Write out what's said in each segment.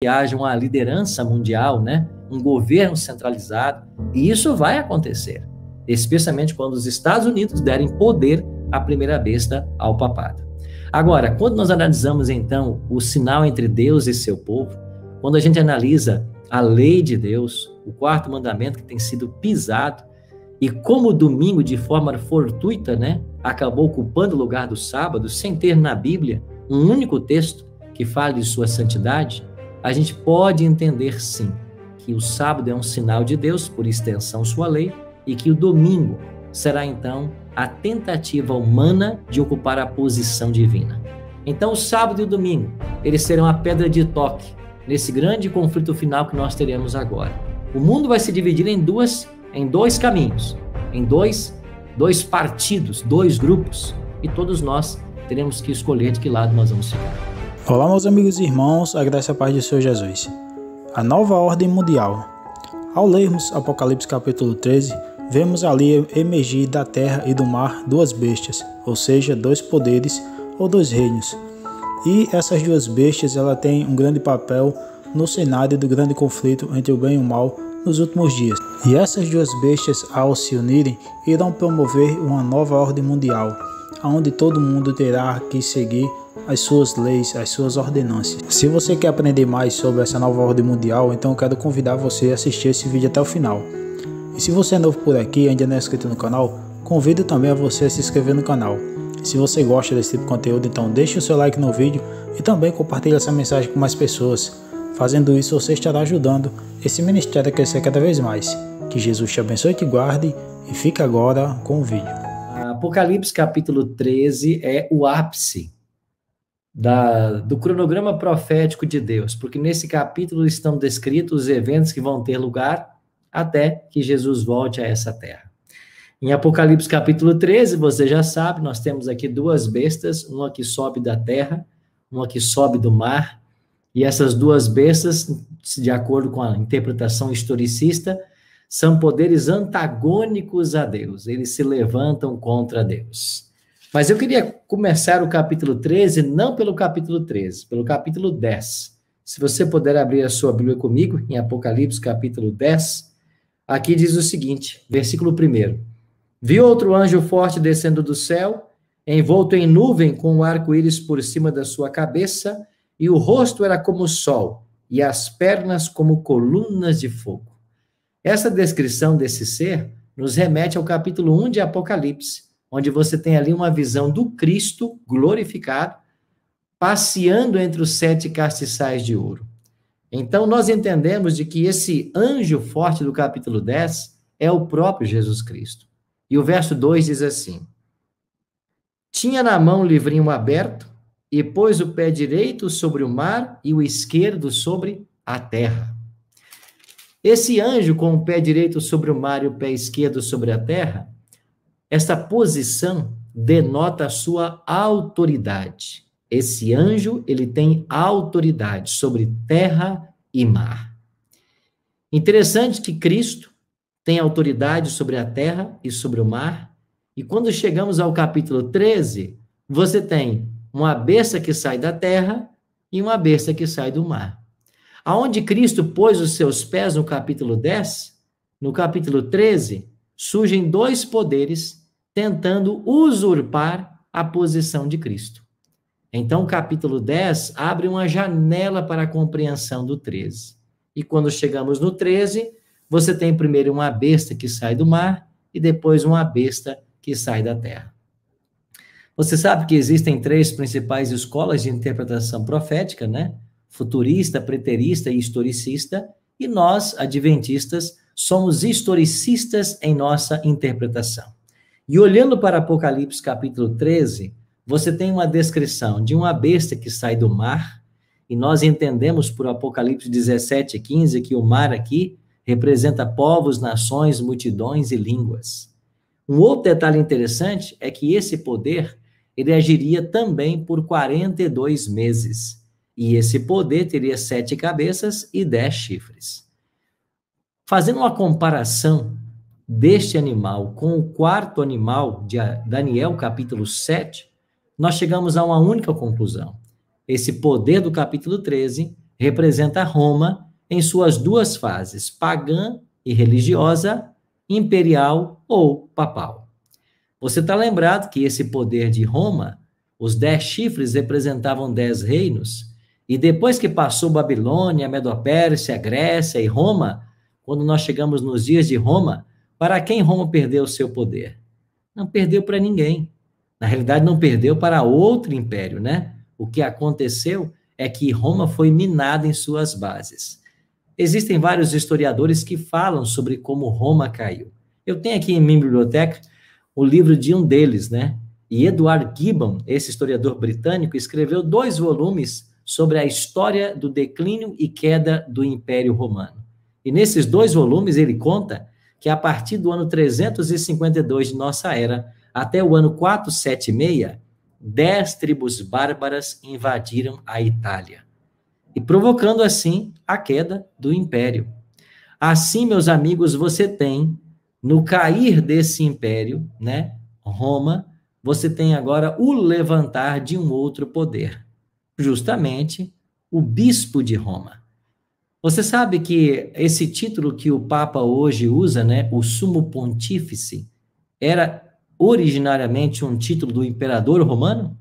que haja uma liderança mundial, né? Um governo centralizado, e isso vai acontecer, especialmente quando os Estados Unidos derem poder à primeira besta, ao papado. Agora, quando nós analisamos, então, o sinal entre Deus e seu povo, quando a gente analisa a lei de Deus, o quarto mandamento que tem sido pisado, e como o domingo, de forma fortuita, né, acabou ocupando o lugar do sábado, sem ter na Bíblia um único texto que fale de sua santidade, a gente pode entender, sim, que o sábado é um sinal de Deus, por extensão sua lei, e que o domingo será, então, a tentativa humana de ocupar a posição divina. Então, o sábado e o domingo, eles serão a pedra de toque nesse grande conflito final que nós teremos agora. O mundo vai se dividir em dois caminhos, em dois partidos, dois grupos, e todos nós teremos que escolher de que lado nós vamos ficar. Olá, meus amigos e irmãos, a graça e a paz do Senhor Jesus. A nova ordem mundial. Ao lermos Apocalipse capítulo 13, vemos ali emergir da terra e do mar duas bestas, ou seja, dois poderes ou dois reinos. E essas duas bestas ela têm um grande papel no cenário do grande conflito entre o bem e o mal nos últimos dias. E essas duas bestas, ao se unirem, irão promover uma nova ordem mundial, onde todo mundo terá que seguir as suas leis, as suas ordenanças. Se você quer aprender mais sobre essa nova ordem mundial, então eu quero convidar você a assistir esse vídeo até o final. E se você é novo por aqui e ainda não é inscrito no canal, convido também a você a se inscrever no canal. Se você gosta desse tipo de conteúdo, então deixe o seu like no vídeo e também compartilhe essa mensagem com mais pessoas. Fazendo isso, você estará ajudando esse ministério a crescer cada vez mais. Que Jesus te abençoe e te guarde, e fica agora com o vídeo. Apocalipse capítulo 13 é o ápice do cronograma profético de Deus, porque nesse capítulo estão descritos os eventos que vão ter lugar até que Jesus volte a essa terra. Em Apocalipse capítulo 13, você já sabe, nós temos aqui duas bestas, uma que sobe da terra, uma que sobe do mar, e essas duas bestas, de acordo com a interpretação historicista, são poderes antagônicos a Deus, eles se levantam contra Deus. Mas eu queria começar o capítulo 13, não pelo capítulo 13, pelo capítulo 10. Se você puder abrir a sua Bíblia comigo, em Apocalipse capítulo 10, aqui diz o seguinte, versículo 1. Vi outro anjo forte descendo do céu, envolto em nuvem, com um arco-íris por cima da sua cabeça, e o rosto era como o sol, e as pernas como colunas de fogo. Essa descrição desse ser nos remete ao capítulo 1 de Apocalipse, onde você tem ali uma visão do Cristo glorificado, passeando entre os 7 castiçais de ouro. Então, nós entendemos de que esse anjo forte do capítulo 10 é o próprio Jesus Cristo. E o verso 2 diz assim, tinha na mão um livrinho aberto, e pôs o pé direito sobre o mar e o esquerdo sobre a terra. Esse anjo com o pé direito sobre o mar e o pé esquerdo sobre a terra, essa posição denota a sua autoridade. Esse anjo, ele tem autoridade sobre terra e mar. Interessante que Cristo tem autoridade sobre a terra e sobre o mar, e quando chegamos ao capítulo 13, você tem uma besta que sai da terra e uma besta que sai do mar. Aonde Cristo pôs os seus pés no capítulo 10, no capítulo 13, surgem dois poderes tentando usurpar a posição de Cristo. Então, o capítulo 10 abre uma janela para a compreensão do 13. E quando chegamos no 13, você tem primeiro uma besta que sai do mar e depois uma besta que sai da terra. Você sabe que existem 3 principais escolas de interpretação profética, né? Futurista, preterista e historicista, e nós, adventistas, somos historicistas em nossa interpretação. E olhando para Apocalipse capítulo 13, você tem uma descrição de uma besta que sai do mar, e nós entendemos por Apocalipse 17:15 que o mar aqui representa povos, nações, multidões e línguas. Um outro detalhe interessante é que esse poder ele agiria também por 42 meses. E esse poder teria 7 cabeças e 10 chifres. Fazendo uma comparação deste animal com o quarto animal de Daniel, capítulo 7, nós chegamos a uma única conclusão. Esse poder do capítulo 13 representa Roma em suas duas fases, pagã e religiosa, imperial ou papal. Você está lembrado que esse poder de Roma, os 10 chifres representavam 10 reinos, e depois que passou Babilônia, Medopérsia, Grécia e Roma, quando nós chegamos nos dias de Roma, para quem Roma perdeu o seu poder? Não perdeu para ninguém. Na realidade, não perdeu para outro império, né? O que aconteceu é que Roma foi minada em suas bases. Existem vários historiadores que falam sobre como Roma caiu. Eu tenho aqui em minha biblioteca o livro de um deles, né? E Edward Gibbon, esse historiador britânico, escreveu 2 volumes sobre a história do declínio e queda do Império Romano. E nesses 2 volumes ele conta que a partir do ano 352 de nossa era até o ano 476, 10 tribos bárbaras invadiram a Itália, e provocando assim a queda do império. Assim, meus amigos, você tem, no cair desse império, né, Roma, você tem agora o levantar de um outro poder, justamente o bispo de Roma. Você sabe que esse título que o Papa hoje usa, né, o sumo pontífice, era originariamente um título do imperador romano?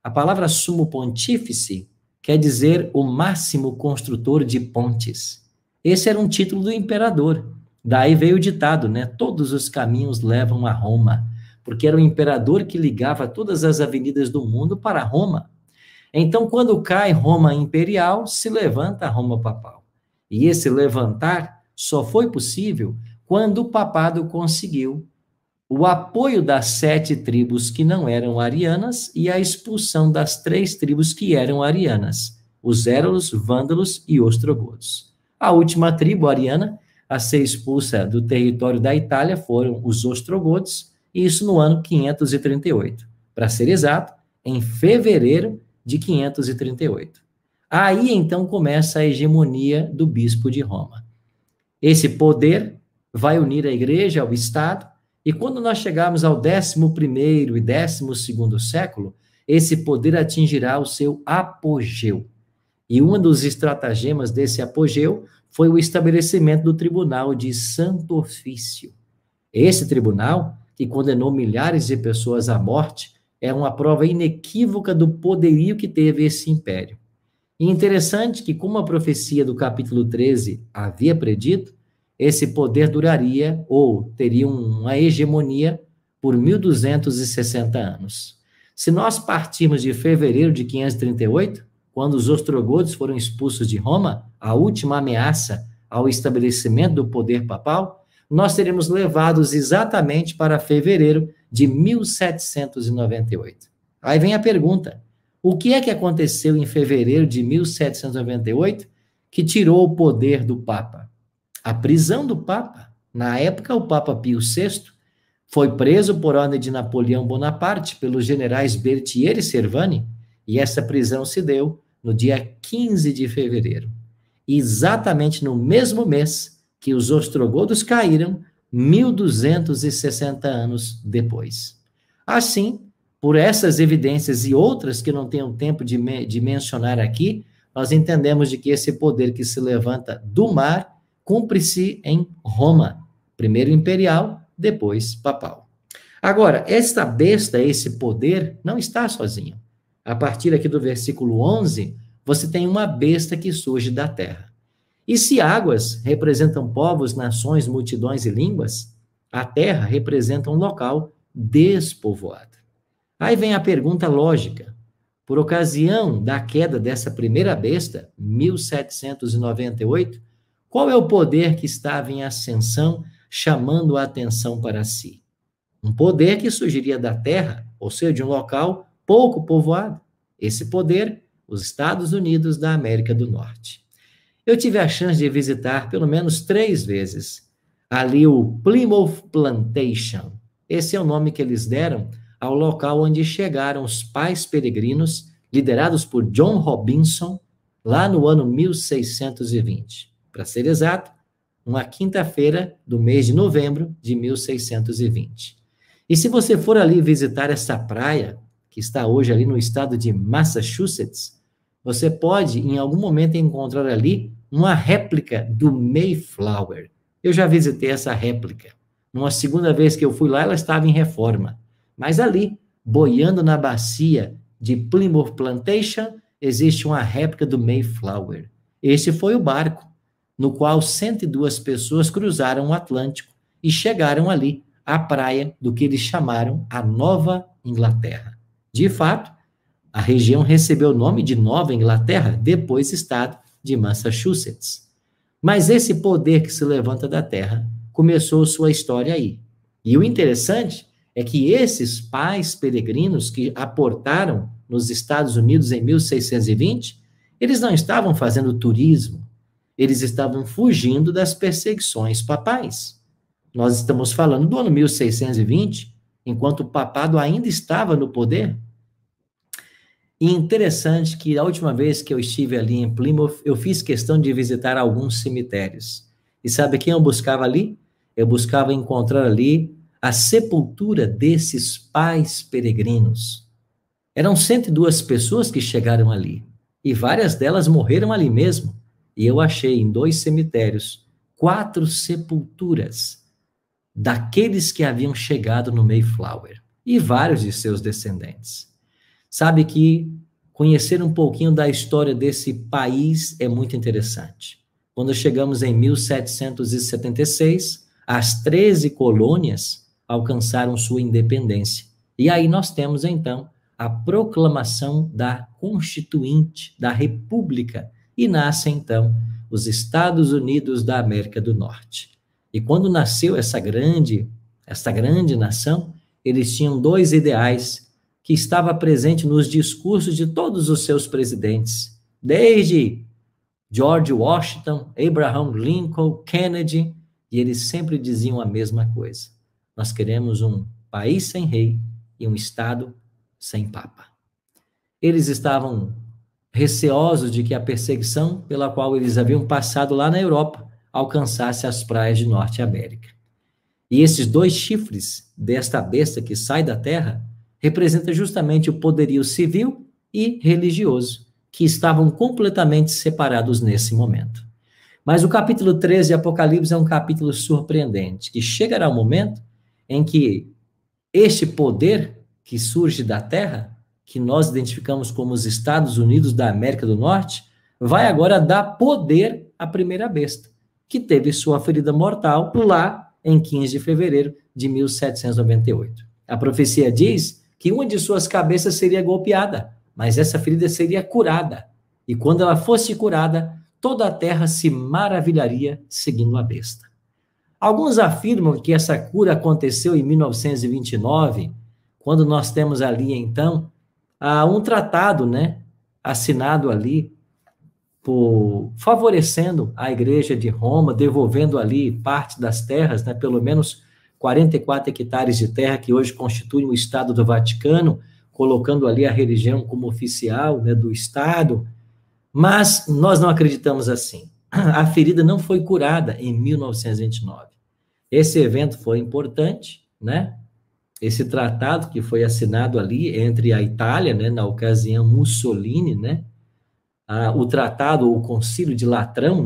A palavra sumo pontífice quer dizer o máximo construtor de pontes. Esse era um título do imperador. Daí veio o ditado, né? Todos os caminhos levam a Roma, porque era o imperador que ligava todas as avenidas do mundo para Roma. Então, quando cai Roma imperial, se levanta Roma papal. E esse levantar só foi possível quando o papado conseguiu o apoio das 7 tribos que não eram arianas e a expulsão das 3 tribos que eram arianas, os érulos, vândalos e ostrogodos. A última tribo ariana a ser expulsa do território da Itália foram os ostrogodos, e isso no ano 538. Para ser exato, em fevereiro de 538. Aí, então, começa a hegemonia do bispo de Roma. Esse poder vai unir a igreja ao Estado, e quando nós chegarmos ao 11º e 12º século, esse poder atingirá o seu apogeu. E um dos estratagemas desse apogeu foi o estabelecimento do Tribunal de Santo Ofício. Esse tribunal, que condenou milhares de pessoas à morte, é uma prova inequívoca do poderio que teve esse império. E interessante que, como a profecia do capítulo 13 havia predito, esse poder duraria, ou teria uma hegemonia, por 1260 anos. Se nós partirmos de fevereiro de 538, quando os ostrogodos foram expulsos de Roma, a última ameaça ao estabelecimento do poder papal, nós seremos levados exatamente para fevereiro de 1798. Aí vem a pergunta: o que é que aconteceu em fevereiro de 1798 que tirou o poder do Papa? A prisão do Papa. Na época, o Papa Pio VI foi preso por ordem de Napoleão Bonaparte pelos generais Berthier e Servani, e essa prisão se deu no dia 15 de fevereiro, exatamente no mesmo mês que os ostrogodos caíram, 1260 anos depois. Assim, por essas evidências e outras que não tenho tempo de mencionar aqui, nós entendemos de que esse poder que se levanta do mar cumpre-se em Roma, primeiro imperial, depois papal. Agora, esta besta, esse poder, não está sozinho. A partir aqui do versículo 11, você tem uma besta que surge da terra. E se águas representam povos, nações, multidões e línguas, a terra representa um local despovoado. Aí vem a pergunta lógica. Por ocasião da queda dessa primeira besta, 1798, qual é o poder que estava em ascensão, chamando a atenção para si? Um poder que surgiria da terra, ou seja, de um local pouco povoado. Esse poder, os Estados Unidos da América do Norte. Eu tive a chance de visitar pelo menos 3 vezes ali o Plymouth Plantation. Esse é o nome que eles deram ao local onde chegaram os pais peregrinos, liderados por John Robinson, lá no ano 1620. Para ser exato, uma quinta-feira do mês de novembro de 1620. E se você for ali visitar essa praia, que está hoje ali no estado de Massachusetts, você pode, em algum momento, encontrar ali uma réplica do Mayflower. Eu já visitei essa réplica. Numa segunda vez que eu fui lá, ela estava em reforma. Mas ali, boiando na bacia de Plymouth Plantation, existe uma réplica do Mayflower. Esse foi o barco no qual 102 pessoas cruzaram o Atlântico e chegaram ali, à praia do que eles chamaram a Nova Inglaterra. De fato, a região recebeu o nome de Nova Inglaterra, depois estado de Massachusetts. Mas esse poder que se levanta da terra começou sua história aí. E o interessante é que esses pais peregrinos que aportaram nos Estados Unidos em 1620, eles não estavam fazendo turismo, eles estavam fugindo das perseguições papais. Nós estamos falando do ano 1620, enquanto o papado ainda estava no poder. E interessante que a última vez que eu estive ali em Plymouth, eu fiz questão de visitar alguns cemitérios. E sabe quem eu buscava ali? Eu buscava encontrar ali a sepultura desses pais peregrinos. Eram 102 pessoas que chegaram ali, e várias delas morreram ali mesmo. E eu achei em 2 cemitérios 4 sepulturas daqueles que haviam chegado no Mayflower, e vários de seus descendentes. Sabe que conhecer um pouquinho da história desse país é muito interessante. Quando chegamos em 1776, as 13 colônias alcançaram sua independência. E aí nós temos, então, a proclamação da Constituinte, da República, e nascem, então, os Estados Unidos da América do Norte. E quando nasceu essa grande nação, eles tinham 2 ideais que estavam presentes nos discursos de todos os seus presidentes, desde George Washington, Abraham Lincoln, Kennedy, e eles sempre diziam a mesma coisa: nós queremos um país sem rei e um Estado sem papa. Eles estavam receosos de que a perseguição pela qual eles haviam passado lá na Europa alcançasse as praias de Norte América. E esses 2 chifres desta besta que sai da terra representam justamente o poderio civil e religioso, que estavam completamente separados nesse momento. Mas o capítulo 13 de Apocalipse é um capítulo surpreendente, que chegará um momento em que este poder que surge da terra, que nós identificamos como os Estados Unidos da América do Norte, vai agora dar poder à primeira besta, que teve sua ferida mortal lá em 15 de fevereiro de 1798. A profecia diz que uma de suas cabeças seria golpeada, mas essa ferida seria curada. E quando ela fosse curada, toda a terra se maravilharia seguindo a besta. Alguns afirmam que essa cura aconteceu em 1929, quando nós temos ali, então, um tratado, assinado ali, favorecendo a Igreja de Roma, devolvendo ali parte das terras, pelo menos 44 hectares de terra que hoje constituem o Estado do Vaticano, colocando ali a religião como oficial do Estado. Mas nós não acreditamos assim. A ferida não foi curada em 1929. Esse evento foi importante, Esse tratado que foi assinado ali entre a Itália, na ocasião Mussolini, o tratado, o Concílio de Latrão,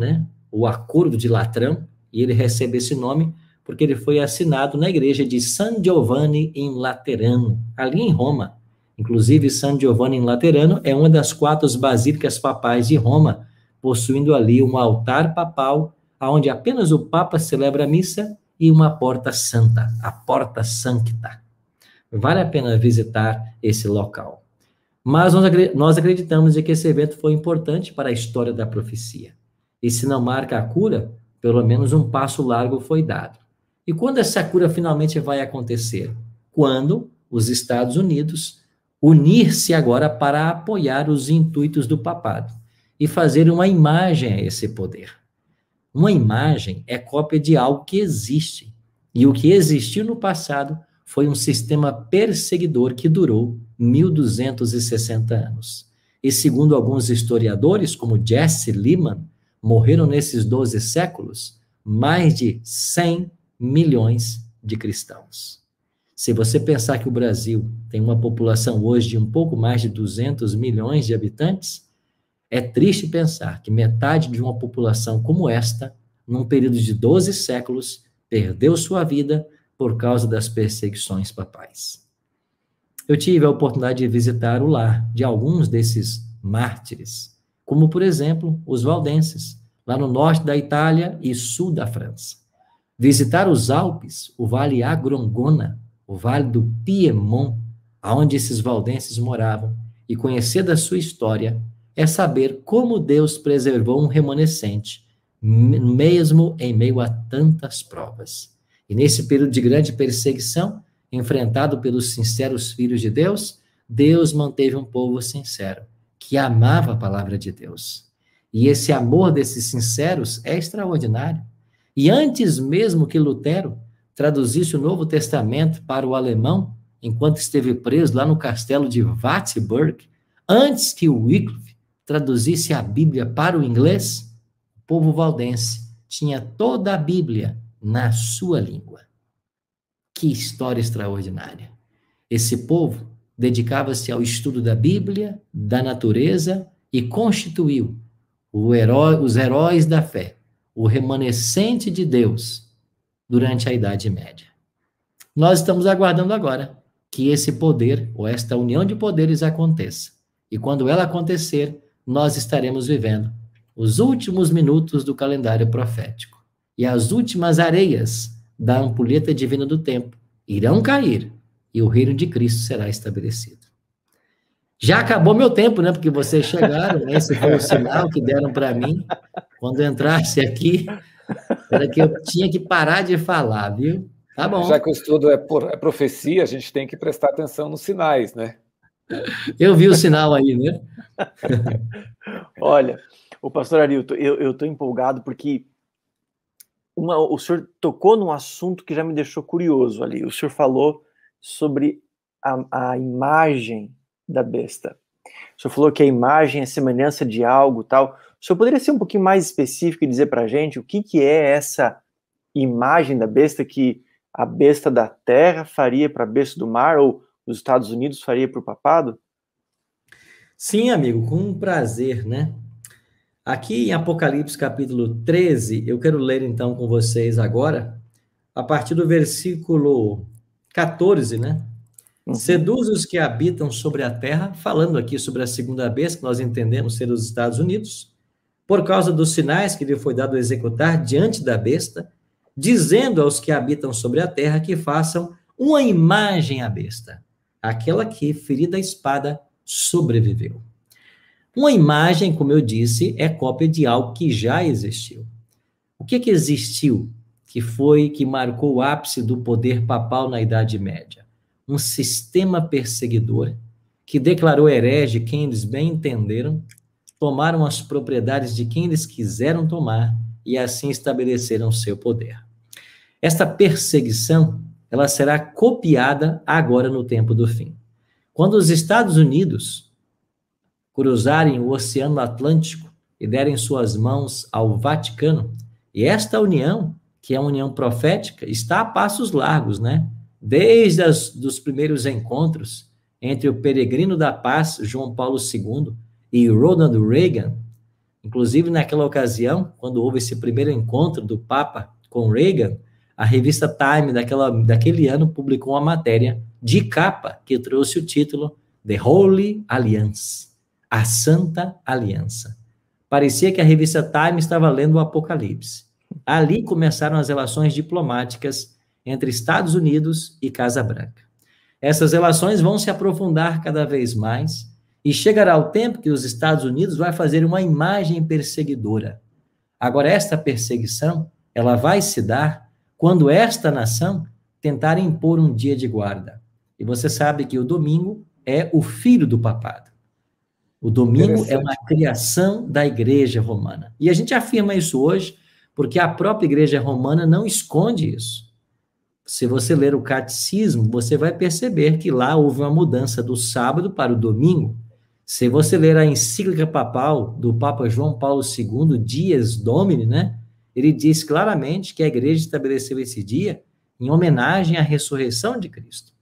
o Acordo de Latrão, e ele recebe esse nome porque ele foi assinado na igreja de San Giovanni in Laterano, ali em Roma. Inclusive, San Giovanni in Laterano é uma das 4 basílicas papais de Roma, possuindo ali um altar papal, onde apenas o Papa celebra a missa, e uma porta santa, a Porta Sancta. Vale a pena visitar esse local. Mas nós acreditamos de que esse evento foi importante para a história da profecia. E se não marca a cura, pelo menos um passo largo foi dado. E quando essa cura finalmente vai acontecer? Quando os Estados Unidos unir-se agora para apoiar os intuitos do papado e fazer uma imagem a esse poder. Uma imagem é cópia de algo que existe. E o que existiu no passado foi um sistema perseguidor que durou 1260 anos. E segundo alguns historiadores, como Jesse Lehman, morreram nesses 12 séculos mais de 100 milhões de cristãos. Se você pensar que o Brasil tem uma população hoje de um pouco mais de 200 milhões de habitantes, É triste pensar que metade de uma população como esta, num período de 12 séculos, perdeu sua vida por causa das perseguições papais. Eu tive a oportunidade de visitar o lar de alguns desses mártires, como, por exemplo, os valdenses, lá no norte da Itália e sul da França. Visitar os Alpes, o Vale Agrongona, o Vale do Piemont, onde esses valdenses moravam, e conhecer da sua história, é saber como Deus preservou um remanescente, mesmo em meio a tantas provas. E nesse período de grande perseguição, enfrentado pelos sinceros filhos de Deus, Deus manteve um povo sincero, que amava a palavra de Deus. E esse amor desses sinceros é extraordinário. E antes mesmo que Lutero traduzisse o Novo Testamento para o alemão, enquanto esteve preso lá no castelo de Wartburg, antes que Wycliffe traduzisse a Bíblia para o inglês, o povo valdense tinha toda a Bíblia na sua língua. Que história extraordinária! Esse povo dedicava-se ao estudo da Bíblia, da natureza e constituiu os heróis da fé, o remanescente de Deus durante a Idade Média. Nós estamos aguardando agora que esse poder, ou esta união de poderes aconteça. E quando ela acontecer, nós estaremos vivendo os últimos minutos do calendário profético. E as últimas areias da ampulheta divina do tempo irão cair e o reino de Cristo será estabelecido. Já acabou meu tempo, né? Porque vocês chegaram, né? Esse foi o sinal que deram para mim. Quando entrasse aqui, era que eu tinha que parar de falar, viu? Tá bom. Já que o estudo é profecia, a gente tem que prestar atenção nos sinais, né? Eu vi o sinal aí, né? Olha, o pastor Arilton, eu estou empolgado porque o senhor tocou num assunto que já me deixou curioso ali. O senhor falou sobre a imagem da besta. O senhor falou que a imagem é semelhança de algo, tal. O senhor poderia ser um pouquinho mais específico e dizer para a gente o que é essa imagem da besta que a besta da terra faria para a besta do mar, ou os Estados Unidos faria para o papado? Sim, amigo, com prazer, né? Aqui em Apocalipse capítulo 13, eu quero ler então com vocês agora, a partir do versículo 14, né? Seduz os que habitam sobre a terra, falando aqui sobre a segunda besta, que nós entendemos ser os Estados Unidos, por causa dos sinais que lhe foi dado executar diante da besta, dizendo aos que habitam sobre a terra que façam uma imagem à besta, aquela que, ferida a espada, sobreviveu. Uma imagem, como eu disse, é cópia de algo que já existiu. O que existiu que marcou o ápice do poder papal na Idade Média? Um sistema perseguidor que declarou herege quem eles bem entenderam, tomaram as propriedades de quem eles quiseram tomar e assim estabeleceram seu poder. Esta perseguição, ela será copiada agora no tempo do fim. Quando os Estados Unidos cruzarem o Oceano Atlântico e derem suas mãos ao Vaticano, e esta união, que é uma união profética, está a passos largos, né? Desde os primeiros encontros entre o peregrino da paz, João Paulo II, e Ronald Reagan, inclusive naquela ocasião, quando houve esse primeiro encontro do Papa com Reagan, a revista Time daquele ano publicou uma matéria de capa que trouxe o título The Holy Alliance, a Santa Aliança. Parecia que a revista Time estava lendo o Apocalipse. Ali começaram as relações diplomáticas entre Estados Unidos e Casa Branca. Essas relações vão se aprofundar cada vez mais e chegará o tempo que os Estados Unidos vai fazer uma imagem perseguidora. Agora, esta perseguição, ela vai se dar quando esta nação tentar impor um dia de guarda. E você sabe que o domingo é o filho do papado. O domingo é uma criação da Igreja Romana. E a gente afirma isso hoje porque a própria Igreja Romana não esconde isso. Se você ler o catecismo, você vai perceber que lá houve uma mudança do sábado para o domingo. Se você ler a encíclica papal do Papa João Paulo II, Dies Domini, né? Ele diz claramente que a igreja estabeleceu esse dia em homenagem à ressurreição de Cristo.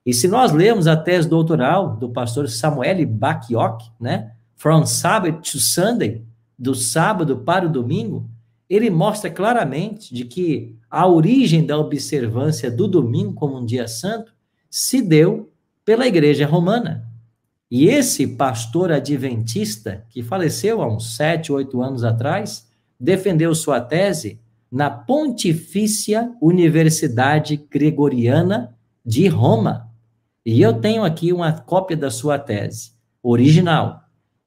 E se nós lermos a tese doutoral do pastor Samuel Bacchiocchi, né? From Sabbath to Sunday, do sábado para o domingo, ele mostra claramente de que a origem da observância do domingo como um dia santo se deu pela Igreja Romana. E esse pastor adventista, que faleceu há uns 7, 8 anos atrás, defendeu sua tese na Pontifícia Universidade Gregoriana de Roma. E eu tenho aqui uma cópia da sua tese, original.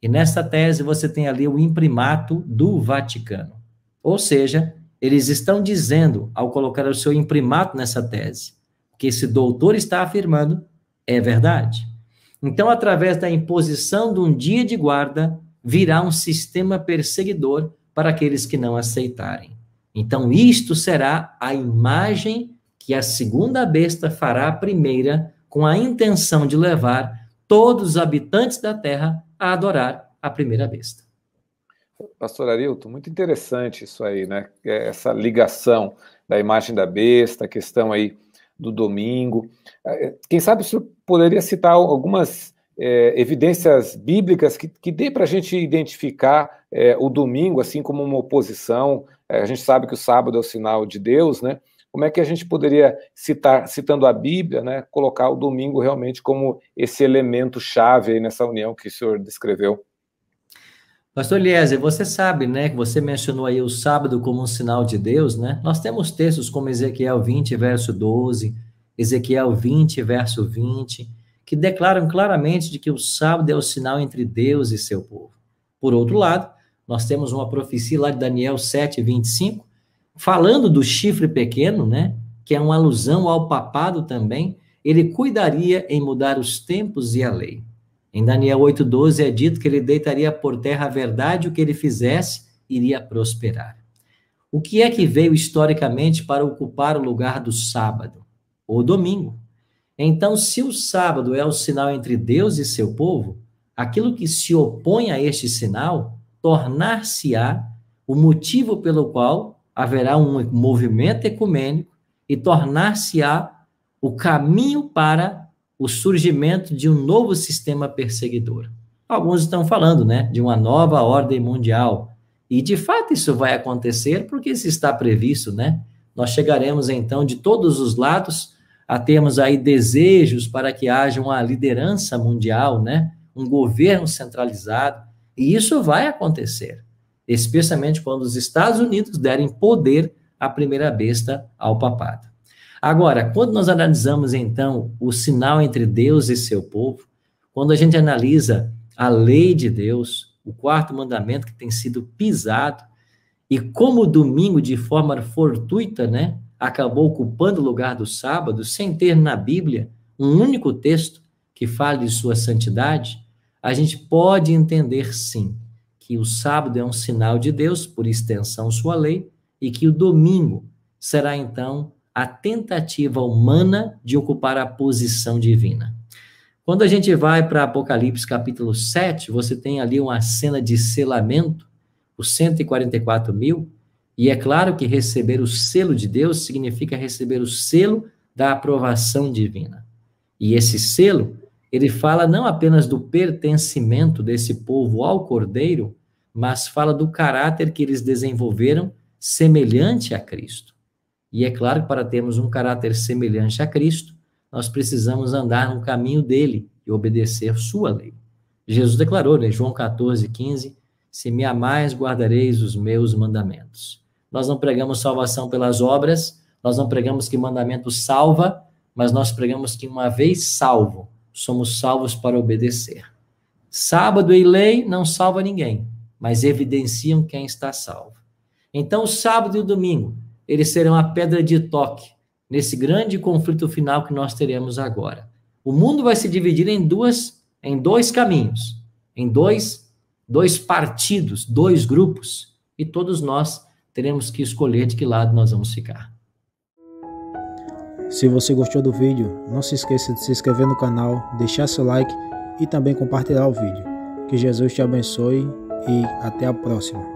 E nessa tese você tem ali o imprimato do Vaticano. Ou seja, eles estão dizendo, ao colocar o seu imprimato nessa tese, que esse doutor está afirmando é verdade. Então, através da imposição de um dia de guarda, virá um sistema perseguidor para aqueles que não aceitarem. Então, isto será a imagem que a segunda besta fará a primeira, com a intenção de levar todos os habitantes da terra a adorar a primeira besta. Pastor Arilton, muito interessante isso aí, né? Essa ligação da imagem da besta, a questão aí do domingo. Quem sabe o senhor poderia citar algumas evidências bíblicas que dê para a gente identificar o domingo assim como uma oposição. A gente sabe que o sábado é o sinal de Deus, né? Como é que a gente poderia citar, citando a Bíblia, né, colocar o domingo realmente como esse elemento chave aí nessa união que o senhor descreveu? Pastor Eliezer, você sabe, né, que você mencionou aí o sábado como um sinal de Deus, né? Nós temos textos como Ezequiel 20, verso 12, Ezequiel 20, verso 20, que declaram claramente de que o sábado é o sinal entre Deus e seu povo. Por outro lado, nós temos uma profecia lá de Daniel 7, 25, falando do chifre pequeno, né, que é uma alusão ao papado também, ele cuidaria em mudar os tempos e a lei. Em Daniel 8,12 é dito que ele deitaria por terra a verdade, o que ele fizesse iria prosperar. O que é que veio historicamente para ocupar o lugar do sábado? O domingo. Então, se o sábado é o sinal entre Deus e seu povo, aquilo que se opõe a este sinal tornar-se-á o motivo pelo qual haverá um movimento ecumênico e tornar-se-á o caminho para o surgimento de um novo sistema perseguidor. Alguns estão falando, né, de uma nova ordem mundial. E, de fato, isso vai acontecer porque isso está previsto, né? Nós chegaremos, então, de todos os lados a termos aí desejos para que haja uma liderança mundial, né? Um governo centralizado. E isso vai acontecer, especialmente quando os Estados Unidos derem poder à primeira besta, ao papado. Agora, quando nós analisamos, então, o sinal entre Deus e seu povo, quando a gente analisa a lei de Deus, o quarto mandamento que tem sido pisado, e como o domingo, de forma fortuita, né, acabou ocupando o lugar do sábado, sem ter na Bíblia um único texto que fale de sua santidade, a gente pode entender, sim, que o sábado é um sinal de Deus, por extensão sua lei, e que o domingo será, então, a tentativa humana de ocupar a posição divina. Quando a gente vai para Apocalipse capítulo 7, você tem ali uma cena de selamento, os 144 mil, e é claro que receber o selo de Deus significa receber o selo da aprovação divina. E esse selo, ele fala não apenas do pertencimento desse povo ao Cordeiro, mas fala do caráter que eles desenvolveram semelhante a Cristo. E é claro que para termos um caráter semelhante a Cristo, nós precisamos andar no caminho dele e obedecer sua lei. Jesus declarou, em João 14, 15, se me amais, guardareis os meus mandamentos. Nós não pregamos salvação pelas obras, nós não pregamos que mandamento salva, mas nós pregamos que uma vez salvo, somos salvos para obedecer. Sábado e lei não salva ninguém, mas evidenciam quem está salvo. Então, o sábado e o domingo, eles serão a pedra de toque nesse grande conflito final que nós teremos agora. O mundo vai se dividir em dois caminhos, em dois partidos, dois grupos, e todos nós teremos que escolher de que lado nós vamos ficar. Se você gostou do vídeo, não se esqueça de se inscrever no canal, deixar seu like e também compartilhar o vídeo. Que Jesus te abençoe e até a próxima.